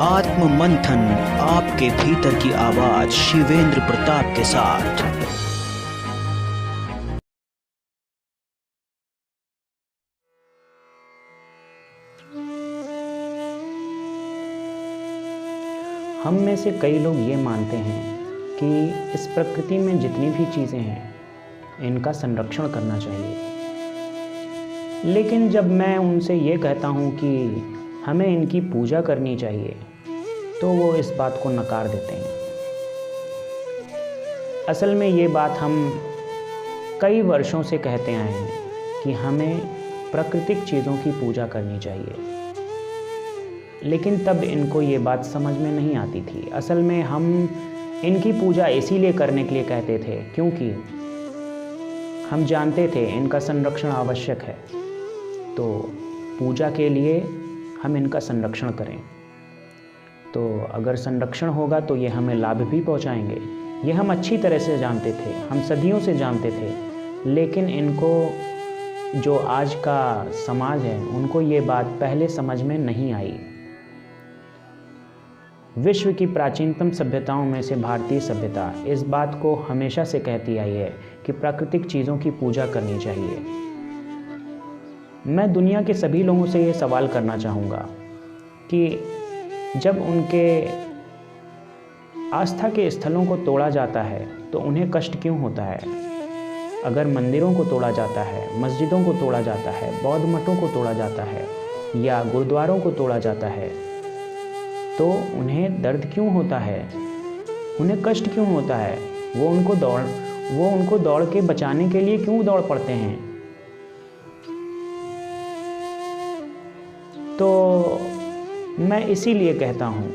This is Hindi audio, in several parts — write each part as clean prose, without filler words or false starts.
आत्म मंथन, आपके भीतर की आवाज शिवेंद्र प्रताप के साथ। हम में से कई लोग ये मानते हैं कि इस प्रकृति में जितनी भी चीज़ें हैं इनका संरक्षण करना चाहिए। लेकिन जब मैं उनसे ये कहता हूँ कि हमें इनकी पूजा करनी चाहिए तो वो इस बात को नकार देते हैं। असल में ये बात हम कई वर्षों से कहते आए हैं कि हमें प्राकृतिक चीज़ों की पूजा करनी चाहिए, लेकिन तब इनको ये बात समझ में नहीं आती थी। असल में हम इनकी पूजा इसीलिए करने के लिए कहते थे क्योंकि हम जानते थे इनका संरक्षण आवश्यक है, तो पूजा के लिए हम इनका संरक्षण करें। तो अगर संरक्षण होगा तो ये हमें लाभ भी पहुंचाएंगे। ये हम अच्छी तरह से जानते थे, हम सदियों से जानते थे, लेकिन इनको जो आज का समाज है उनको ये बात पहले समझ में नहीं आई। विश्व की प्राचीनतम सभ्यताओं में से भारतीय सभ्यता इस बात को हमेशा से कहती आई है कि प्राकृतिक चीज़ों की पूजा करनी चाहिए। मैं दुनिया के सभी लोगों से ये सवाल करना चाहूँगा कि जब उनके आस्था के स्थलों को तोड़ा जाता है तो उन्हें कष्ट क्यों होता है? अगर मंदिरों को तोड़ा जाता है, मस्जिदों को तोड़ा जाता है, बौद्ध मठों को तोड़ा जाता है या गुरुद्वारों को तोड़ा जाता है तो उन्हें दर्द क्यों होता है? उन्हें कष्ट क्यों होता है? वो उनको दौड़ के बचाने के लिए क्यों दौड़ पड़ते हैं? तो मैं इसीलिए कहता हूँ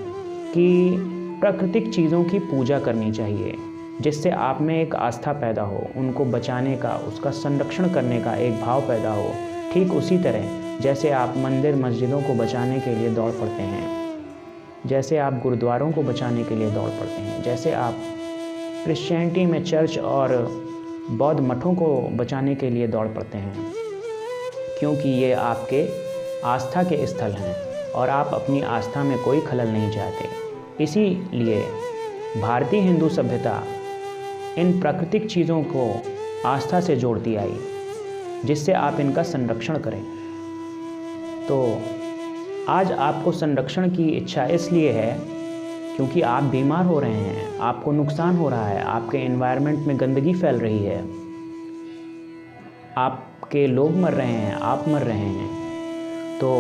कि प्राकृतिक चीज़ों की पूजा करनी चाहिए, जिससे आप में एक आस्था पैदा हो, उनको बचाने का, उसका संरक्षण करने का एक भाव पैदा हो। ठीक उसी तरह जैसे आप मंदिर मस्जिदों को बचाने के लिए दौड़ पड़ते हैं, जैसे आप गुरुद्वारों को बचाने के लिए दौड़ पड़ते हैं, जैसे आप क्रिश्चियनिटी में चर्च और बौद्ध मठों को बचाने के लिए दौड़ पड़ते हैं, क्योंकि ये आपके आस्था के स्थल हैं और आप अपनी आस्था में कोई खलल नहीं चाहते। इसीलिए भारतीय हिंदू सभ्यता इन प्राकृतिक चीज़ों को आस्था से जोड़ती आई, जिससे आप इनका संरक्षण करें। तो आज आपको संरक्षण की इच्छा इसलिए है क्योंकि आप बीमार हो रहे हैं, आपको नुकसान हो रहा है, आपके एनवायरनमेंट में गंदगी फैल रही है, आपके लोग मर रहे हैं, आप मर रहे हैं। तो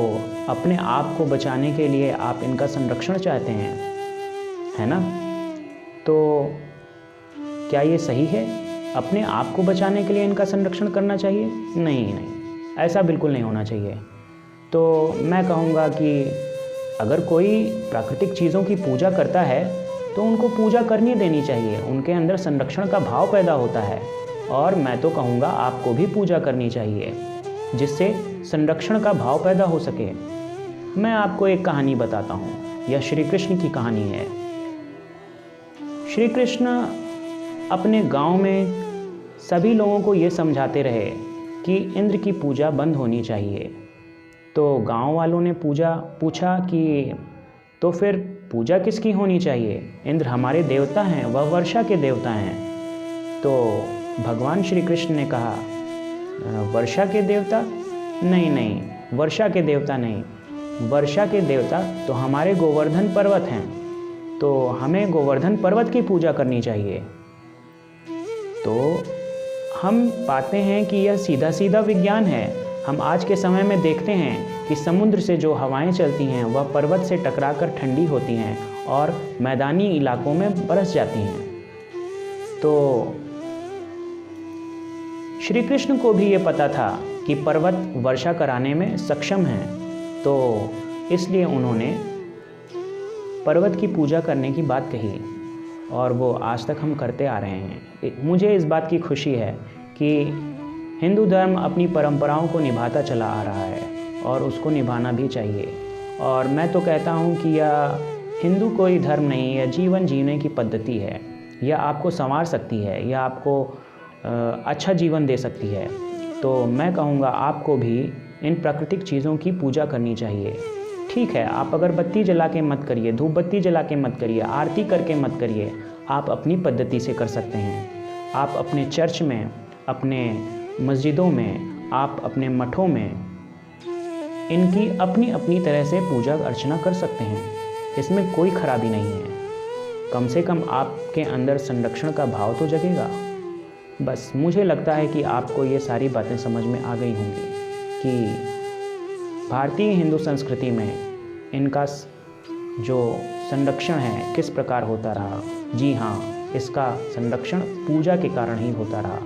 अपने आप को बचाने के लिए आप इनका संरक्षण चाहते हैं, है ना? तो क्या ये सही है? अपने आप को बचाने के लिए इनका संरक्षण करना चाहिए? नहीं, ऐसा बिल्कुल नहीं होना चाहिए। तो मैं कहूँगा कि अगर कोई प्राकृतिक चीज़ों की पूजा करता है तो उनको पूजा करनी देनी चाहिए, उनके अंदर संरक्षण का भाव पैदा होता है। और मैं तो कहूँगा आपको भी पूजा करनी चाहिए, जिससे संरक्षण का भाव पैदा हो सके। मैं आपको एक कहानी बताता हूँ, यह श्री कृष्ण की कहानी है। श्री कृष्ण अपने गांव में सभी लोगों को ये समझाते रहे कि इंद्र की पूजा बंद होनी चाहिए। तो गांव वालों ने पूछा कि तो फिर पूजा किसकी होनी चाहिए? इंद्र हमारे देवता हैं, वह वर्षा के देवता हैं। तो भगवान श्री कृष्ण ने कहा, वर्षा के देवता? नहीं, वर्षा के देवता नहीं, वर्षा के देवता तो हमारे गोवर्धन पर्वत हैं, तो हमें गोवर्धन पर्वत की पूजा करनी चाहिए। तो हम पाते हैं कि यह सीधा सीधा विज्ञान है। हम आज के समय में देखते हैं कि समुद्र से जो हवाएं चलती हैं वह पर्वत से टकराकर ठंडी होती हैं और मैदानी इलाकों में बरस जाती हैं। तो श्री कृष्ण को भी ये पता था कि पर्वत वर्षा कराने में सक्षम हैं, तो इसलिए उन्होंने पर्वत की पूजा करने की बात कही और वो आज तक हम करते आ रहे हैं। मुझे इस बात की खुशी है कि हिंदू धर्म अपनी परंपराओं को निभाता चला आ रहा है और उसको निभाना भी चाहिए। और मैं तो कहता हूँ कि यह हिंदू कोई धर्म नहीं, यह जीवन जीने की पद्धति है। यह आपको संवार सकती है, यह आपको अच्छा जीवन दे सकती है। तो मैं कहूँगा आपको भी इन प्राकृतिक चीज़ों की पूजा करनी चाहिए। ठीक है, आप अगरबत्ती जला के मत करिए, धूप बत्ती जला के मत करिए, आरती करके मत करिए, आप अपनी पद्धति से कर सकते हैं। आप अपने चर्च में, अपने मस्जिदों में, आप अपने मठों में इनकी अपनी अपनी तरह से पूजा अर्चना कर सकते हैं, इसमें कोई खराबी नहीं है। कम से कम आपके अंदर संरक्षण का भाव तो जगेगा। बस मुझे लगता है कि आपको ये सारी बातें समझ में आ गई होंगी कि भारतीय हिंदू संस्कृति में इनका जो संरक्षण है किस प्रकार होता रहा। जी हाँ, इसका संरक्षण पूजा के कारण ही होता रहा।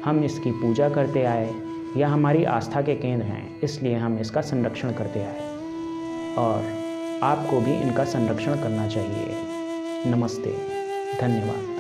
हम इसकी पूजा करते आए, यह हमारी आस्था के केंद्र हैं, इसलिए हम इसका संरक्षण करते आए और आपको भी इनका संरक्षण करना चाहिए। नमस्ते, धन्यवाद।